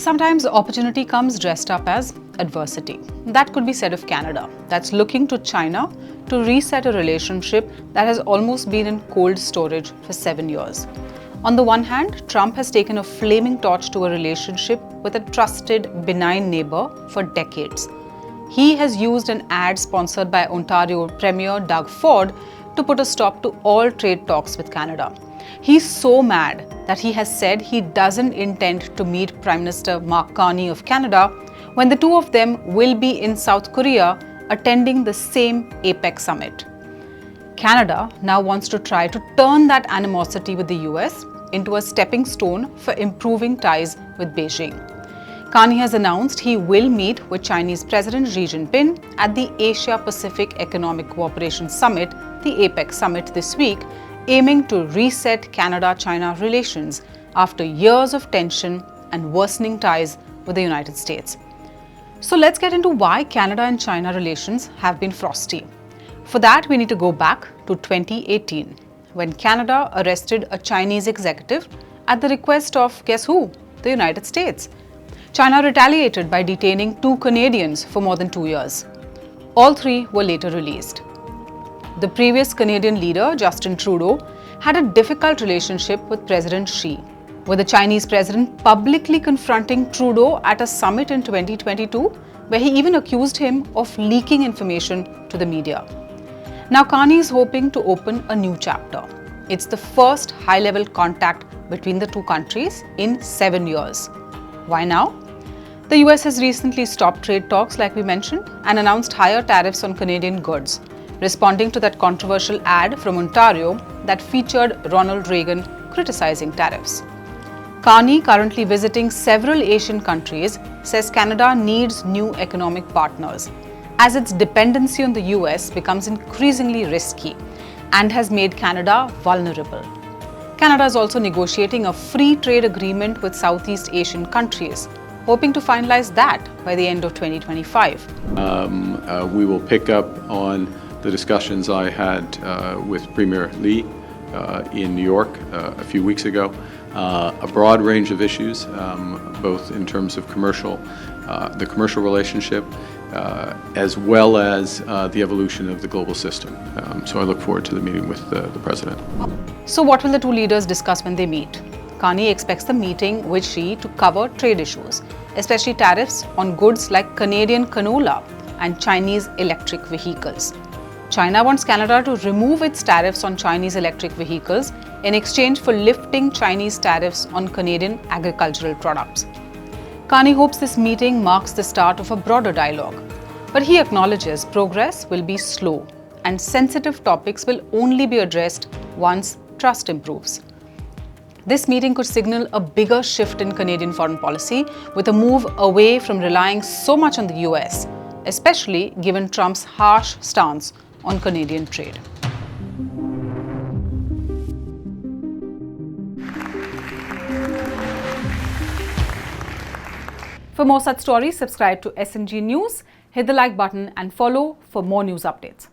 Sometimes opportunity comes dressed up as adversity. That could be said of Canada, that's looking to China to reset a relationship that has almost been in cold storage for 7 years. On the one hand, Trump has taken a flaming torch to a relationship with a trusted, benign neighbor for decades. He has used an ad sponsored by Ontario Premier Doug Ford to put a stop to all trade talks with Canada. He's so mad that he has said he doesn't intend to meet Prime Minister Mark Carney of Canada when the two of them will be in South Korea attending the same APEC summit. Canada now wants to try to turn that animosity with the US into a stepping stone for improving ties with Beijing. Carney has announced he will meet with Chinese President Xi Jinping at the Asia-Pacific Economic Cooperation Summit, the APEC summit this week, aiming to reset Canada-China relations after years of tension and worsening ties with the United States. So let's get into why Canada and China relations have been frosty. For that, we need to go back to 2018, when Canada arrested a Chinese executive at the request of, guess who? The United States. China retaliated by detaining 2 Canadians for more than 2 years. All 3 were later released. The previous Canadian leader, Justin Trudeau, had a difficult relationship with President Xi, with the Chinese president publicly confronting Trudeau at a summit in 2022, where he even accused him of leaking information to the media. Now Carney is hoping to open a new chapter. It's the first high-level contact between the 2 countries in 7 years. Why now? The US has recently stopped trade talks, like we mentioned, and announced higher tariffs on Canadian goods, responding to that controversial ad from Ontario that featured Ronald Reagan criticizing tariffs. Carney, currently visiting several Asian countries, says Canada needs new economic partners, as its dependency on the US becomes increasingly risky and has made Canada vulnerable. Canada is also negotiating a free trade agreement with Southeast Asian countries, hoping to finalize that by the end of 2025. We will pick up on the discussions I had with Premier Lee in New York a few weeks ago. A broad range of issues, both in terms of the commercial relationship, as well as the evolution of the global system. So I look forward to the meeting with the President. So what will the 2 leaders discuss when they meet? Carney expects the meeting with Xi to cover trade issues, especially tariffs on goods like Canadian canola and Chinese electric vehicles. China wants Canada to remove its tariffs on Chinese electric vehicles in exchange for lifting Chinese tariffs on Canadian agricultural products. Carney hopes this meeting marks the start of a broader dialogue, but he acknowledges progress will be slow and sensitive topics will only be addressed once trust improves. This meeting could signal a bigger shift in Canadian foreign policy, with a move away from relying so much on the US, especially given Trump's harsh stance on Canadian trade. For more such stories, subscribe to SNG News, hit the like button and follow for more news updates.